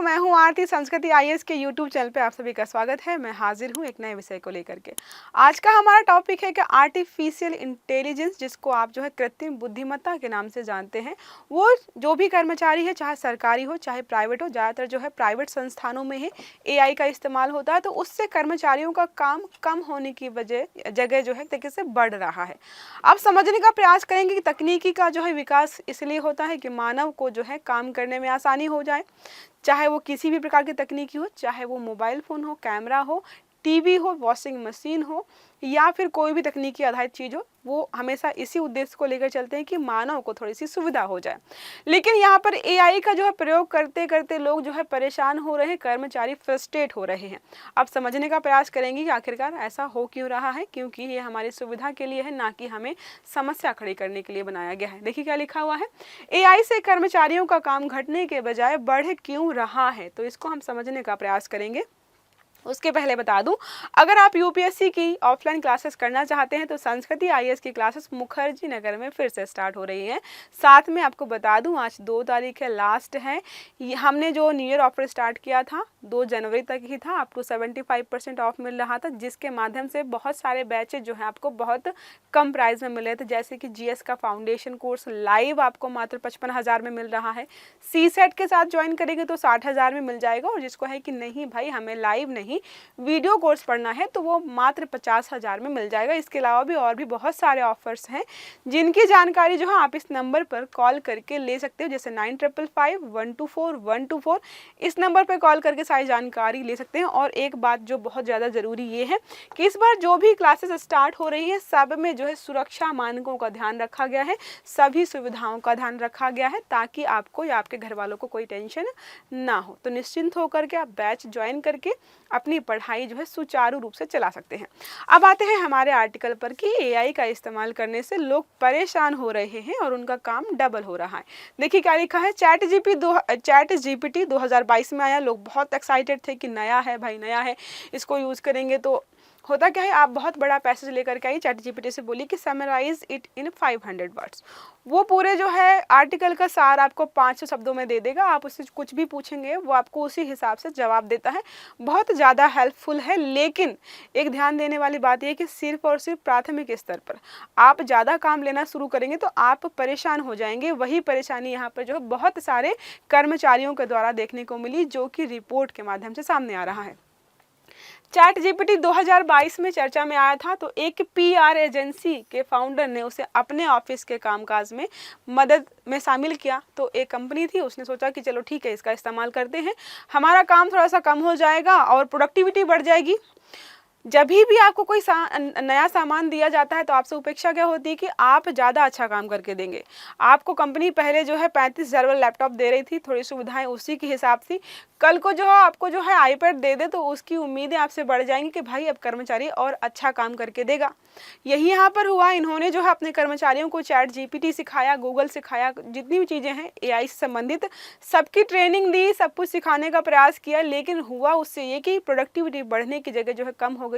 मैं हूं आरती। संस्कृति आईएएस के यूट्यूब चैनल पे आप सभी का स्वागत है। मैं हाजिर हूं एक नए विषय को लेकर के। आज का हमारा टॉपिक है कि आर्टिफिशियल इंटेलिजेंस, जिसको आप कृत्रिम बुद्धिमत्ता के नाम से जानते हैं, वो जो भी कर्मचारी है, चाहे सरकारी हो चाहे प्राइवेट हो, ज़्यादातर प्राइवेट संस्थानों में ही एआई का इस्तेमाल होता है, तो उससे कर्मचारियों का काम कम होने की जगह तरीके से बढ़ रहा है। अब समझने का प्रयास करेंगे कि तकनीकी का विकास इसलिए होता है कि मानव को काम करने में आसानी हो जाए, चाहे वो किसी भी प्रकार की तकनीकी हो, चाहे वो मोबाइल फ़ोन हो, कैमरा हो, टीवी हो, वॉशिंग मशीन हो, या फिर कोई भी तकनीकी आधारित चीज़ हो। वो हमेशा इसी उद्देश्य को लेकर चलते हैं कि मानव को थोड़ी सी सुविधा हो जाए। लेकिन यहाँ पर एआई का प्रयोग करते करते लोग परेशान हो रहे हैं, कर्मचारी फ्रस्ट्रेट हो रहे हैं। अब समझने का प्रयास करेंगे कि आखिरकार ऐसा हो क्यों रहा है, क्योंकि ये हमारी सुविधा के लिए है, ना कि हमें समस्या खड़ी करने के लिए बनाया गया है। देखिए क्या लिखा हुआ है, एआई से कर्मचारियों का काम घटने के बजाय बढ़ क्यों रहा है। तो इसको हम समझने का प्रयास करेंगे। उसके पहले बता दूं, अगर आप यूपीएससी की ऑफलाइन क्लासेस करना चाहते हैं तो संस्कृति आईएएस की क्लासेस मुखर्जी नगर में फिर से स्टार्ट हो रही हैं। साथ में आपको बता दूं, आज 2 तारीख है, लास्ट है। हमने जो न्यू ईयर ऑफर स्टार्ट किया था 2 जनवरी तक ही था। आपको 75% ऑफ मिल रहा था, जिसके माध्यम से बहुत सारे बैचेज आपको बहुत कम प्राइस में मिल रहे थे। जैसे कि जीएस का फाउंडेशन कोर्स लाइव आपको मात्र 55,000 में मिल रहा है। सीसेट के साथ ज्वाइन करेंगे तो 60,000 में मिल जाएगा। और जिसको है कि नहीं भाई, हमें लाइव नहीं वीडियो कोर्स पढ़ना है, तो वो मात्र 50,000 में मिल जाएगा। इसके अलावा भी और भी बहुत सारे ऑफर्स हैं, जिनकी जानकारी आप इस नंबर पर कॉल करके ले सकते हो। जैसे 9555124124, इस नंबर पर कॉल करके सारी जानकारी ले सकते हैं। और एक बात जो बहुत ज़्यादा ज़रूरी ये है कि इस बार जो भी क्लासेस स्टार्ट हो रही है, सब में सुरक्षा मानकों का ध्यान रखा गया है, सभी सुविधाओं का ध्यान रखा गया है, ताकि आपको या आपके घर वालों को कोई टेंशन ना हो। तो निश्चिंत होकर के आप बैच ज्वाइन करके अपनी पढ़ाई सुचारू रूप से चला सकते हैं। अब आते हैं हमारे आर्टिकल पर कि एआई का इस्तेमाल करने से लोग परेशान हो रहे हैं और उनका काम डबल हो रहा है। देखिए क्या लिखा है, चैट जीपीटी 2022 में आया। लोग बहुत एक्साइटेड थे कि नया है भाई, नया है, इसको यूज़ करेंगे। तो होता क्या है, आप बहुत बड़ा पैसेज लेकर के आई, चैट जीपीटी से बोलिए कि समराइज इट इन 500 वर्ड्स। वो पूरे आर्टिकल का सार आपको 500 शब्दों में दे देगा। आप उससे कुछ भी पूछेंगे, वो आपको उसी हिसाब से जवाब देता है। बहुत ज़्यादा हेल्पफुल है। लेकिन एक ध्यान देने वाली बात यह कि सिर्फ और सिर्फ प्राथमिक स्तर पर आप ज़्यादा काम लेना शुरू करेंगे तो आप परेशान हो जाएंगे। वही परेशानी यहाँ पर बहुत सारे कर्मचारियों के द्वारा देखने को मिली, जो कि रिपोर्ट के माध्यम से सामने आ रहा है। चैट जीपीटी 2022 में चर्चा में आया था, तो एक पीआर एजेंसी के फाउंडर ने उसे अपने ऑफिस के कामकाज में मदद में शामिल किया। तो एक कंपनी थी, उसने सोचा कि चलो ठीक है, इसका इस्तेमाल करते हैं, हमारा काम थोड़ा सा कम हो जाएगा और प्रोडक्टिविटी बढ़ जाएगी। जब भी आपको कोई नया सामान दिया जाता है तो आपसे अपेक्षा क्या होती है कि आप ज़्यादा अच्छा काम करके देंगे। आपको कंपनी पहले 35,000 वाला लैपटॉप दे रही थी, थोड़ी सुविधाएं उसी के हिसाब से। कल को आपको आईपैड दे दे तो उसकी उम्मीदें आपसे बढ़ जाएंगी कि भाई अब कर्मचारी और अच्छा काम करके देगा। यही यहाँ पर हुआ। इन्होंने अपने कर्मचारियों को चैट जीपीटी सिखाया, गूगल सिखाया, जितनी भी चीज़ें हैं एआई से संबंधित सबकी ट्रेनिंग दी, सब कुछ सिखाने का प्रयास किया। लेकिन हुआ उससे ये कि प्रोडक्टिविटी बढ़ने की जगह कम हो गई,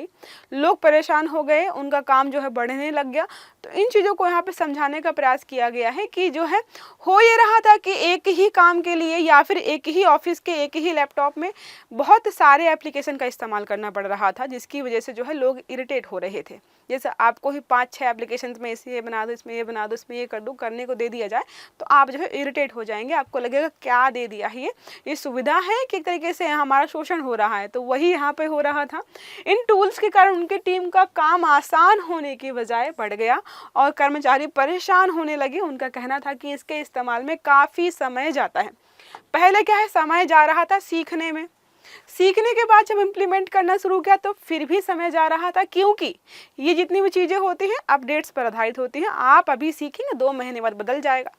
लोग परेशान हो गए, उनका काम बढ़ने लग गया। तो इन चीज़ों को यहाँ पे समझाने का प्रयास किया गया है कि हो ये रहा था कि एक ही काम के लिए या फिर एक ही ऑफिस के एक ही लैपटॉप में बहुत सारे एप्लीकेशन का इस्तेमाल करना पड़ रहा था, जिसकी वजह से लोग इरिटेट हो रहे थे। जैसे आपको ही 5-6 एप्लीकेशन में इसे ये बना दो, इसमें ये बना दो, इसमें ये कर दो, करने को दे दिया जाए तो आप इरिटेट हो जाएंगे। आपको लगेगा क्या दे दिया है, ये सुविधा है कि एक तरीके से हमारा शोषण हो रहा है। तो वही यहाँ पे हो रहा था। इन टूल्स के कारण उनकी टीम का काम आसान होने की बजाय बढ़ गया और कर्मचारी परेशान होने लगे। उनका कहना था कि इसके इस्तेमाल में काफ़ी समय जाता है। पहले क्या है, समय जा रहा था सीखने में, सीखने के बाद जब इम्प्लीमेंट करना शुरू किया तो फिर भी समय जा रहा था, क्योंकि ये जितनी भी चीज़ें होती हैं अपडेट्स पर आधारित होती हैं। आप अभी सीखेंगे 2 महीने बाद बदल जाएगा।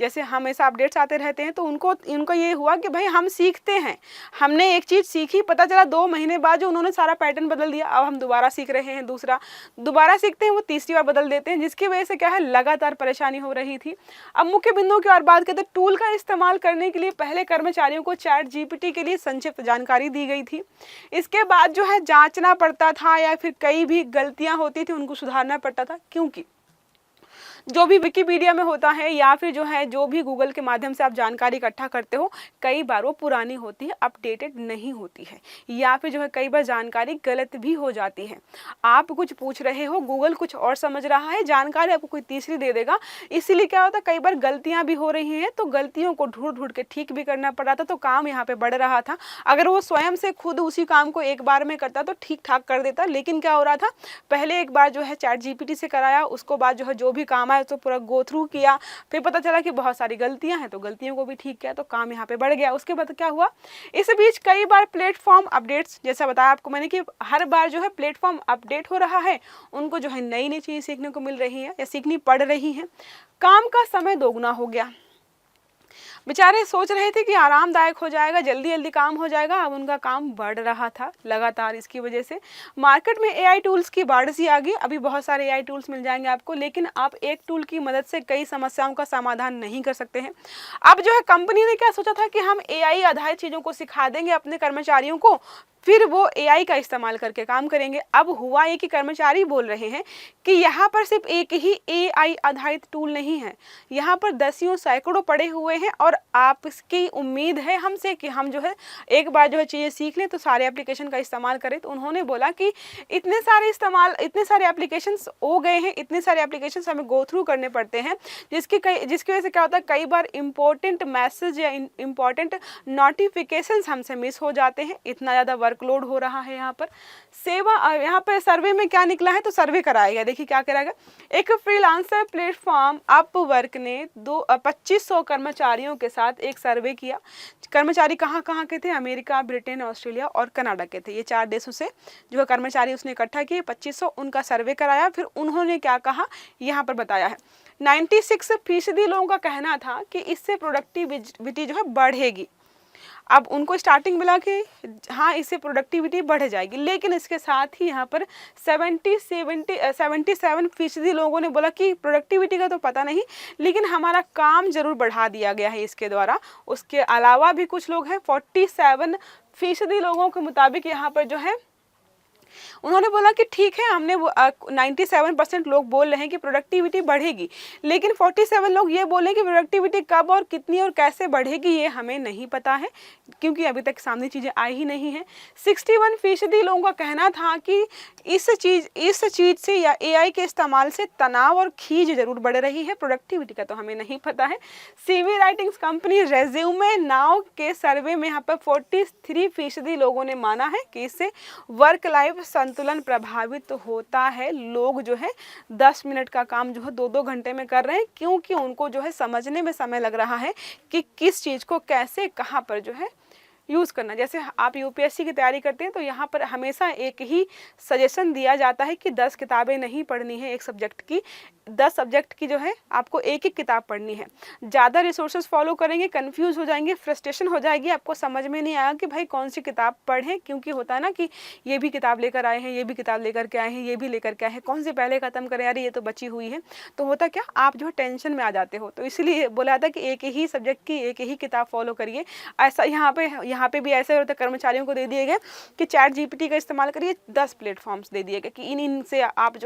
जैसे हमेशा अपडेट्स आते रहते हैं, तो उनको ये हुआ कि भाई हम सीखते हैं, हमने एक चीज़ सीखी, पता चला 2 महीने बाद उन्होंने सारा पैटर्न बदल दिया, अब हम दोबारा सीख रहे हैं, दूसरा दोबारा सीखते हैं, वो तीसरी बार बदल देते हैं, जिसकी वजह से क्या है, लगातार परेशानी हो रही थी। अब मुख्य बिंदुओं की और बात करते, टूल का इस्तेमाल करने के लिए पहले कर्मचारियों को चैट जीपीटी के लिए संक्षिप्त जानकारी दी गई थी। इसके बाद जांचना पड़ता था या फिर कई भी गलतियां होती थी उनको सुधारना पड़ता था, क्योंकि जो भी विकिपीडिया में होता है या फिर जो भी गूगल के माध्यम से आप जानकारी इकट्ठा करते हो, कई बार वो पुरानी होती है, अपडेटेड नहीं होती है, या फिर कई बार जानकारी गलत भी हो जाती है। आप कुछ पूछ रहे हो, गूगल कुछ और समझ रहा है, जानकारी आपको कोई तीसरी दे देगा। इसीलिए क्या होता है, कई बार गलतियां भी हो रही हैं, तो गलतियों को ढूंढ ढूंढ के ठीक भी करना पड़ रहा था, तो काम यहाँ पे बढ़ रहा था। अगर वो स्वयं से खुद उसी काम को एक बार में करता तो ठीक ठाक कर देता, लेकिन क्या हो रहा था, पहले एक बार चैट जीपीटी से कराया, उसको बाद जो भी काम आया तो पूरा गो थ्रू किया, फिर पता चला कि बहुत सारी गलतियां हैं, तो गलतियों को भी ठीक किया, तो काम यहाँ पे बढ़ गया। उसके बाद क्या हुआ, इस बीच कई बार प्लेटफॉर्म अपडेट्स, जैसा बताया आपको मैंने कि हर बार प्लेटफॉर्म अपडेट हो रहा है, उनको नई नई चीज़ सीखने को मिल रही है या सीखनी पड़ रही है। काम का समय दोगुना हो गया। बेचारे सोच रहे थे कि आरामदायक हो जाएगा, जल्दी जल्दी काम हो जाएगा, अब उनका काम बढ़ रहा था लगातार। इसकी वजह से मार्केट में एआई टूल्स की बाढ़ सी आ गई। अभी बहुत सारे एआई टूल्स मिल जाएंगे आपको, लेकिन आप एक टूल की मदद से कई समस्याओं का समाधान नहीं कर सकते हैं। अब कंपनी ने क्या सोचा था कि हम एआई आधारित चीज़ों को सिखा देंगे अपने कर्मचारियों को, फिर वो एआई का इस्तेमाल करके काम करेंगे। अब हुआ ये कि कर्मचारी बोल रहे हैं कि यहाँ पर सिर्फ एक ही एआई आधारित टूल नहीं है, यहाँ पर दसियों सैकड़ों पड़े हुए हैं, और आपकी उम्मीद है हमसे कि हम एक बार चीज़ें सीख लें तो सारे एप्लीकेशन का इस्तेमाल करें। तो उन्होंने बोला कि इतने सारे एप्लीकेशंस हो गए हैं, इतने सारे एप्लीकेशंस हमें गो थ्रू करने पड़ते हैं, जिसकी वजह से क्या होता है, कई बार इंपॉर्टेंट मैसेज या इंपॉर्टेंट नोटिफिकेशंस हमसे मिस हो जाते हैं। इतना ज़्यादा वर्कलोड हो रहा है यहाँ पर। यहाँ पर सर्वे में क्या निकला है, तो सर्वे कराएगा, देखिए क्या कराएगा। एक फ्रीलांसर प्लेटफॉर्म अपवर्क ने 2500 कर्मचारियों के साथ एक सर्वे किया। कर्मचारी कहाँ कहाँ के थे, अमेरिका, ब्रिटेन, ऑस्ट्रेलिया और कनाडा के थे। ये 4 देशों से कर्मचारी उसने इकट्ठा किए, 2500, उनका सर्वे कराया। फिर उन्होंने क्या कहा, यहाँ पर बताया है। 96% लोगों का कहना था कि इससे प्रोडक्टिविटी बढ़ेगी। अब उनको स्टार्टिंग मिला कि हाँ, इससे प्रोडक्टिविटी बढ़ जाएगी, लेकिन इसके साथ ही यहाँ पर 77% लोगों ने बोला कि प्रोडक्टिविटी का तो पता नहीं, लेकिन हमारा काम जरूर बढ़ा दिया गया है इसके द्वारा। उसके अलावा भी कुछ लोग हैं, 47% लोगों के मुताबिक यहाँ पर उन्होंने बोला कि ठीक है, हमने 97% लोग बोल रहे हैं कि प्रोडक्टिविटी बढ़ेगी, लेकिन 47 लोग ये बोले कि प्रोडक्टिविटी कब और कितनी और कैसे बढ़ेगी ये हमें नहीं पता है, क्योंकि अभी तक सामने चीज़ें आई ही नहीं हैं। 61% लोगों का कहना था कि इस चीज़ से या एआई के इस्तेमाल से तनाव और खींच जरूर बढ़ रही है, प्रोडक्टिविटी का तो हमें नहीं पता है। CV writings company resume now के सर्वे में यहाँ पर 43% लोगों ने माना है कि इससे वर्क लाइफ संतुलन प्रभावित होता है। लोग 10 मिनट का काम 2-2 घंटे में कर रहे हैं, क्योंकि उनको समझने में समय लग रहा है कि किस चीज़ को कैसे कहाँ पर यूज़ करना। जैसे आप यूपीएससी की तैयारी करते हैं तो यहाँ पर हमेशा एक ही सजेशन दिया जाता है कि 10 किताबें नहीं पढ़नी है एक सब्जेक्ट की, 10 सब्जेक्ट की आपको एक एक किताब पढ़नी है। ज़्यादा रिसोर्सेज फॉलो करेंगे, कंफ्यूज हो जाएंगे, फ्रस्ट्रेशन हो जाएगी, आपको समझ में नहीं आएगा कि भाई कौन सी किताब पढ़ें, क्योंकि होता है ना कि ये भी किताब लेकर आए हैं, ये भी किताब लेकर के आए हैं, ये भी लेकर के आए हैं, कौन सी पहले ख़त्म करें, यार ये तो बची हुई है। तो होता क्या, आप टेंशन में आ जाते हो। तो इसलिए बोला था कि एक ही सब्जेक्ट की एक ही किताब फॉलो करिए। ऐसा यहाँ पे भी ऐसे होता है, कर्मचारियों को दे दिए गए कि चैट जीपीटी का इस्तेमाल करिए। 10 प्लेटफॉर्म्स दे दिए गए कि इन से आप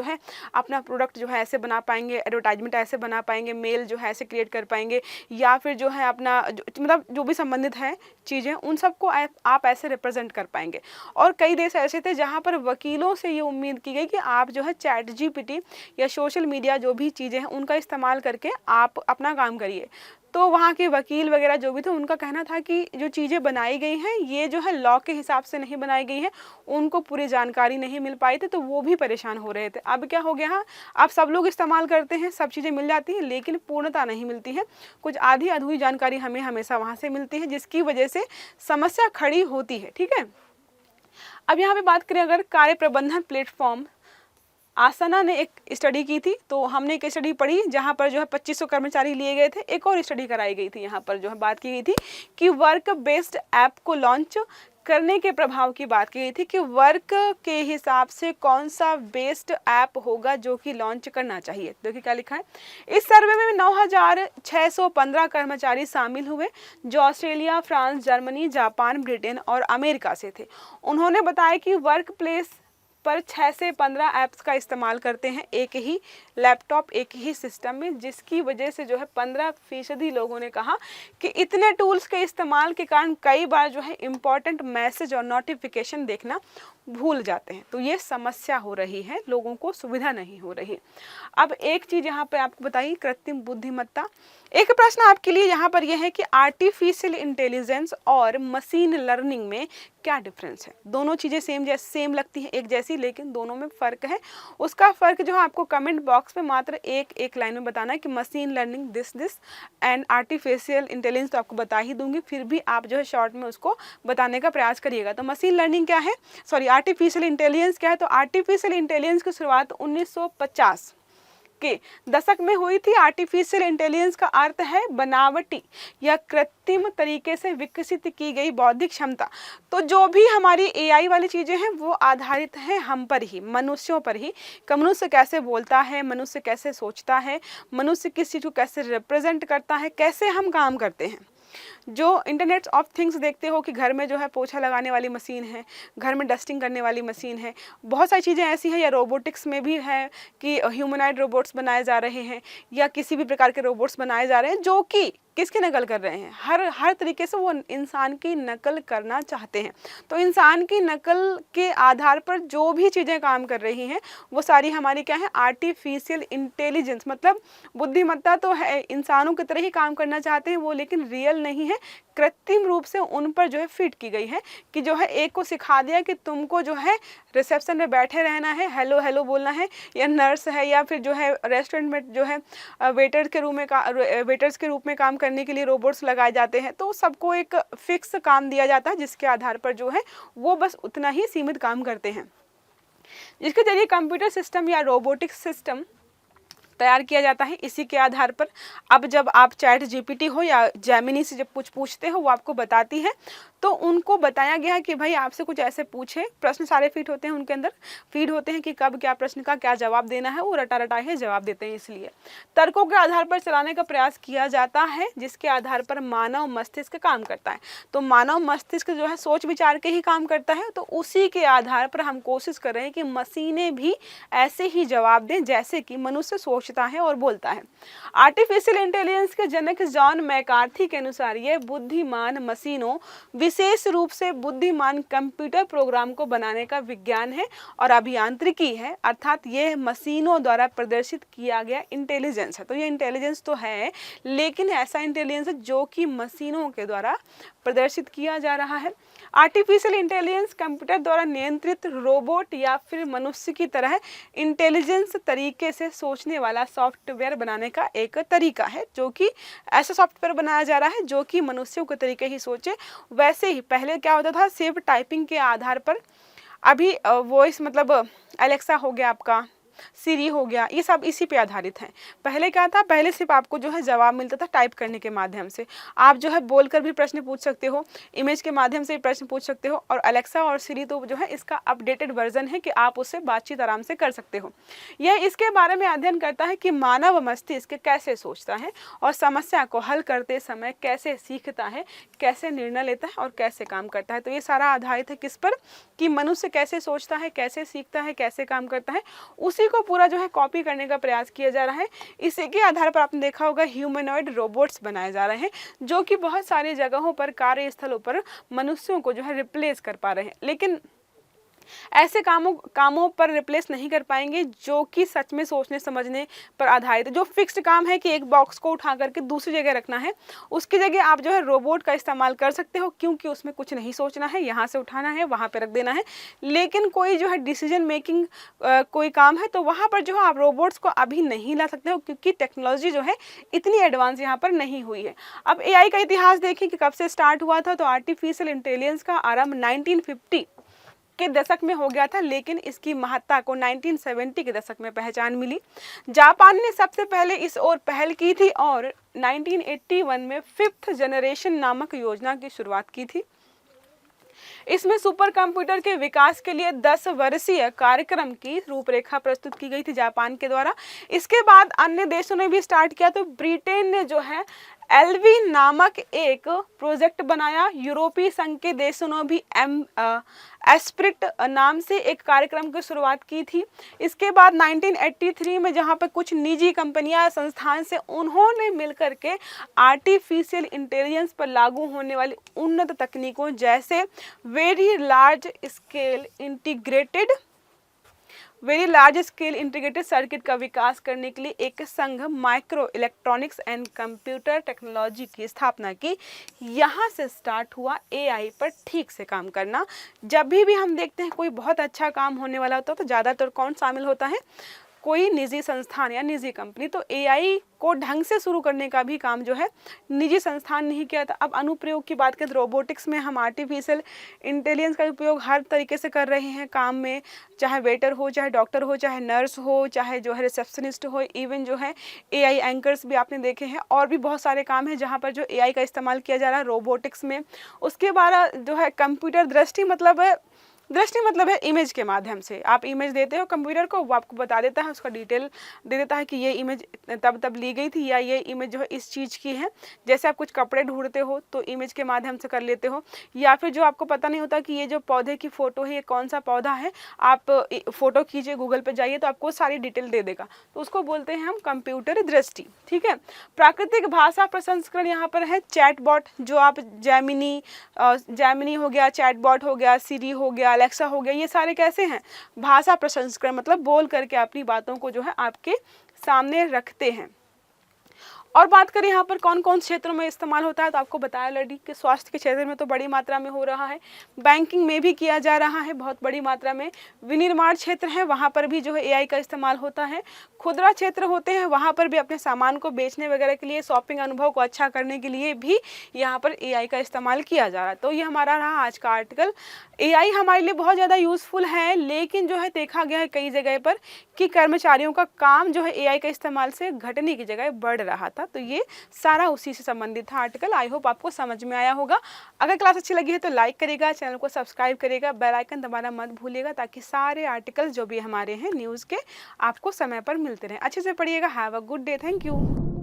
अपना प्रोडक्ट ऐसे बना पाएंगे, एडवर्टाइजमेंट ऐसे बना पाएंगे, मेल ऐसे क्रिएट कर पाएंगे, या फिर अपना मतलब जो भी संबंधित है चीज़ें, उन सबको आप ऐसे रिप्रेजेंट कर पाएंगे। और कई देश ऐसे थे जहाँ पर वकीलों से ये उम्मीद की गई कि आप चैट जीपीटी या सोशल मीडिया जो भी चीज़ें हैं उनका इस्तेमाल करके आप अपना काम करिए। तो वहाँ के वकील वगैरह जो भी थे, उनका कहना था कि जो चीज़ें बनाई गई हैं ये लॉ के हिसाब से नहीं बनाई गई हैं, उनको पूरी जानकारी नहीं मिल पाई थी, तो वो भी परेशान हो रहे थे। अब क्या हो गया, अब सब लोग इस्तेमाल करते हैं, सब चीज़ें मिल जाती हैं, लेकिन पूर्णता नहीं मिलती है, कुछ आधी अधूरी जानकारी हमें हमेशा वहाँ से मिलती है, जिसकी वजह से समस्या खड़ी होती है। ठीक है, अब यहाँ पे बात करें अगर कार्य प्रबंधन प्लेटफॉर्म, आसना ने एक स्टडी की थी, तो हमने एक स्टडी पढ़ी जहाँ पर 2500 कर्मचारी लिए गए थे। एक और स्टडी कराई गई थी, यहाँ पर बात की गई थी कि वर्क बेस्ड ऐप को लॉन्च करने के प्रभाव की बात की गई थी कि वर्क के हिसाब से कौन सा बेस्ड ऐप होगा जो कि लॉन्च करना चाहिए। देखिए क्या लिखा है, इस सर्वे में 9615 कर्मचारी शामिल हुए जो Australia, France, Germany, Japan, Britain और अमेरिका से थे। उन्होंने बताया कि वर्क प्लेस पर 6 से 15 ऐप्स का इस्तेमाल करते हैं एक ही लैपटॉप, एक ही सिस्टम में, जिसकी वजह से जो है 15% लोगों ने कहा कि इतने टूल्स के इस्तेमाल के कारण कई बार जो है इम्पॉर्टेंट मैसेज और नोटिफिकेशन देखना भूल जाते हैं। तो ये समस्या हो रही है, लोगों को सुविधा नहीं हो रही। अब एक चीज़ यहाँ पे आपको बताइए, कृत्रिम बुद्धिमत्ता। एक प्रश्न आपके लिए यहाँ पर यह है कि आर्टिफिशियल इंटेलिजेंस और मशीन लर्निंग में क्या डिफरेंस है। दोनों चीज़ें सेम लगती हैं, एक जैसी, लेकिन दोनों में फ़र्क है। उसका फ़र्क जो है आपको कमेंट बॉक्स में मात्र एक लाइन में बताना है कि machine learning this and artificial intelligence तो आपको बता ही दूंगी, फिर भी आप जो है शॉर्ट में उसको बताने का प्रयास करिएगा। तो मशीन लर्निंग क्या है, सॉरी आर्टिफिशियल इंटेलिजेंस क्या है। तो आर्टिफिशियल इंटेलिजेंस की शुरुआत 1950 के दशक में हुई थी। आर्टिफिशियल इंटेलिजेंस का अर्थ है बनावटी या कृत्रिम तरीके से विकसित की गई बौद्धिक क्षमता। तो जो भी हमारी एआई वाली चीज़ें हैं वो आधारित हैं हम पर ही, मनुष्यों पर ही। मनुष्य कैसे बोलता है, मनुष्य कैसे सोचता है, मनुष्य किस चीज़ को कैसे रिप्रेजेंट करता है, कैसे हम काम करते हैं। जो इंटरनेट ऑफ थिंग्स देखते हो कि घर में जो है पोछा लगाने वाली मशीन है, घर में डस्टिंग करने वाली मशीन है, बहुत सारी चीज़ें ऐसी हैं, या रोबोटिक्स में भी है कि ह्यूमनॉइड रोबोट्स बनाए जा रहे हैं या किसी भी प्रकार के रोबोट्स बनाए जा रहे हैं जो कि किसकी नकल कर रहे हैं, हर तरीके से वो इंसान की नकल करना चाहते हैं। तो इंसान की नकल के आधार पर जो भी चीज़ें काम कर रही हैं वो सारी हमारी क्या है, आर्टिफिशियल इंटेलिजेंस, मतलब बुद्धिमत्ता तो है, इंसानों की तरह ही काम करना चाहते हैं वो, लेकिन रियल नहीं है, कृत्रिम रूप से उन पर जो है फिट की गई है। कि जो है एक को सिखा दिया कि तुमको जो है रिसेप्शन में बैठे रहना है, हेलो हेलो बोलना है, या नर्स है या फिर जो है रेस्टोरेंट में जो है वेटर्स के रूप में काम करने के लिए रोबोट्स लगाए जाते हैं। तो सबको एक फिक्स काम दिया जाता है जिसके आधार पर जो है वो बस उतना ही सीमित काम करते हैं, जिसके जरिए कंप्यूटर सिस्टम या रोबोटिक सिस्टम तैयार किया जाता है। इसी के आधार पर अब जब आप चैट जीपीटी हो या जेमिनी से जब कुछ पूछते हो वो आपको बताती है, तो उनको बताया गया है कि भाई आपसे कुछ ऐसे पूछे, प्रश्न सारे फीड होते हैं उनके अंदर, फीड होते हैं कि कब क्या प्रश्न का क्या जवाब देना है, वो रटा ही जवाब देते हैं। इसलिए तर्कों के आधार पर चलाने का प्रयास किया जाता है, जिसके आधार पर मानव मस्तिष्क काम करता है। तो मानव मस्तिष्क जो है सोच विचार के ही काम करता है, तो उसी के आधार पर हम कोशिश कर रहे हैं कि मशीनें भी ऐसे ही जवाब दें जैसे कि मनुष्य सोचता है और बोलता है। आर्टिफिशियल इंटेलिजेंस के जनक जॉन मैकार्थी के अनुसार ये बुद्धिमान मशीनों, विशेष रूप से बुद्धिमान कंप्यूटर प्रोग्राम को बनाने का विज्ञान है और अभियांत्रिकी है, अर्थात ये मशीनों द्वारा प्रदर्शित किया गया इंटेलिजेंस है। तो ये इंटेलिजेंस तो है, लेकिन ऐसा इंटेलिजेंस है जो कि मशीनों के द्वारा प्रदर्शित किया जा रहा है। आर्टिफिशियल इंटेलिजेंस कंप्यूटर द्वारा नियंत्रित रोबोट या फिर मनुष्य की तरह इंटेलिजेंस तरीके से सोचने वाला सॉफ्टवेयर बनाने का एक तरीका है, जो कि ऐसा सॉफ्टवेयर बनाया जा रहा है जो कि मनुष्यों के तरीके ही सोचे। वैसे ही पहले क्या होता था, सिर्फ टाइपिंग के आधार पर, अभी वॉइस मतलब एलेक्सा हो गया, आपका सीरी हो गया, ये सब इसी पे आधारित हैं। पहले क्या था, पहले सिर्फ आपको जो है जवाब मिलता था टाइप करने के माध्यम से, आप जो है बोलकर भी प्रश्न पूछ सकते हो, इमेज के माध्यम से भी प्रश्न पूछ सकते हो, और अलेक्सा और सीरी तो जो है इसका अपडेटेड वर्जन है कि आप उससे बातचीत आराम से कर सकते हो। यह इसके बारे में अध्ययन करता है कि मानव मस्तिष्क कैसे सोचता है और समस्या को हल करते समय कैसे सीखता है, कैसे निर्णय लेता है और कैसे काम करता है। तो ये सारा आधारित है किस पर, कि मनुष्य कैसे सोचता है, कैसे सीखता है, कैसे काम करता है, उसी को पूरा जो है कॉपी करने का प्रयास किया जा रहा है। इसी के आधार पर आपने देखा होगा ह्यूमनॉइड रोबोट्स बनाए जा रहे हैं, जो कि बहुत सारी जगहों पर, कार्यस्थलों पर मनुष्यों को जो है रिप्लेस कर पा रहे हैं, लेकिन ऐसे कामों पर रिप्लेस नहीं कर पाएंगे जो कि सच में सोचने समझने पर आधारित है। जो फिक्स्ड काम है कि एक बॉक्स को उठा करके दूसरी जगह रखना है, उसकी जगह आप जो है रोबोट का इस्तेमाल कर सकते हो, क्योंकि उसमें कुछ नहीं सोचना है, यहाँ से उठाना है वहाँ पे रख देना है। लेकिन कोई जो है डिसीजन मेकिंग कोई काम है, तो वहाँ पर जो है आप रोबोट्स को अभी नहीं ला सकते हो, क्योंकि टेक्नोलॉजी जो है इतनी एडवांस यहाँ पर नहीं हुई है। अब एआई का इतिहास देखें कि कब से स्टार्ट हुआ था, तो आर्टिफिशियल इंटेलिजेंस का आरंभ 1950 के दशक में हो गया था, लेकिन इसकी महत्ता को 1970 के दशक में पहचान मिली। जापान ने सबसे पहले इस ओर पहल की थी और 1981 में 5th जनरेशन नामक योजना की शुरुआत की थी। इसमें सुपर कंप्यूटर के विकास के लिए 10 वर्षीय कार्यक्रम की रूपरेखा प्रस्तुत की गई थी जापान के द्वारा। इसके बाद अन्य देशों ने भी स्टार्ट किया, तो ब्रिटेन ने जो है एलवी नामक एक प्रोजेक्ट बनाया। यूरोपीय संघ के देशों ने भी एस्प्रिट नाम से एक कार्यक्रम की शुरुआत की थी। इसके बाद 1983 में जहाँ पर कुछ निजी कंपनियां संस्थान से उन्होंने मिलकर के आर्टिफिशियल इंटेलिजेंस पर लागू होने वाली उन्नत तकनीकों जैसे very large scale integrated circuit का विकास करने के लिए एक संघ micro electronics and computer technology की स्थापना की। यहाँ से स्टार्ट हुआ एआई पर ठीक से काम करना। जब भी हम देखते हैं कोई बहुत अच्छा काम होने वाला होता है तो ज़्यादातर कौन शामिल होता है, कोई निजी संस्थान या निजी कंपनी। तो एआई को ढंग से शुरू करने का भी काम जो है निजी संस्थान नहीं किया था। अब अनुप्रयोग की बात करें तो रोबोटिक्स में हम आर्टिफिशियल इंटेलिजेंस का उपयोग हर तरीके से कर रहे हैं काम में, चाहे वेटर हो, चाहे डॉक्टर हो, चाहे नर्स हो, चाहे जो है रिसेप्शनिस्ट हो, इवन जो है एआई एंकर्स भी आपने देखे हैं। और भी बहुत सारे काम हैं जहाँ पर जो एआई का इस्तेमाल किया जा रहा है रोबोटिक्स में। उसके बाद जो है कंप्यूटर दृष्टि मतलब है इमेज के माध्यम से आप इमेज देते हो कंप्यूटर को, वो आपको बता देता है, उसका डिटेल दे देता है कि ये इमेज तब ली गई थी या ये इमेज जो है इस चीज़ की है। जैसे आप कुछ कपड़े ढूंढते हो तो इमेज के माध्यम से कर लेते हो, या फिर जो आपको पता नहीं होता कि ये जो पौधे की फ़ोटो है ये कौन सा पौधा है, आप फ़ोटो खींचिए गूगल पर जाइए तो आपको सारी डिटेल दे देगा, तो उसको बोलते हैं हम कंप्यूटर दृष्टि। ठीक है। प्राकृतिक भाषा प्रसंस्करण यहाँ पर है चैटबॉट, जो आप जैमिनी हो गया, चैटबॉट हो गया, सीरी हो गया, अलेक्सा हो गया, ये सारे कैसे हैं, भाषा प्रसंस्करण मतलब बोल करके अपनी बातों को जो है आपके सामने रखते हैं। और बात करें यहाँ पर कौन कौन क्षेत्रों में इस्तेमाल होता है, तो आपको बताया ऑलरेडी कि स्वास्थ्य के क्षेत्र में तो बड़ी मात्रा में हो रहा है, बैंकिंग में भी किया जा रहा है बहुत बड़ी मात्रा में, विनिर्माण क्षेत्र है वहाँ पर भी जो है एआई का इस्तेमाल होता है, खुदरा क्षेत्र होते हैं वहाँ पर भी अपने सामान को बेचने वगैरह के लिए, शॉपिंग अनुभव को अच्छा करने के लिए भी यहाँ पर एआई का इस्तेमाल किया जा रहा है। तो ये हमारा रहा आज का आर्टिकल। एआई हमारे लिए बहुत ज़्यादा यूज़फुल है, लेकिन जो है देखा गया है कई जगह पर कि कर्मचारियों का काम जो है एआई के इस्तेमाल से घटने की जगह बढ़ रहा था। तो ये सारा उसी से संबंधित था आर्टिकल। आई होप आपको समझ में आया होगा। अगर क्लास अच्छी लगी है तो लाइक करेगा, चैनल को सब्सक्राइब करेगा, बेल आइकन दबाना मत भूलिएगा, ताकि सारे आर्टिकल्स जो भी हमारे हैं न्यूज़ के आपको समय पर मिलते रहें। अच्छे से पढ़िएगा। Have a good day. Thank you.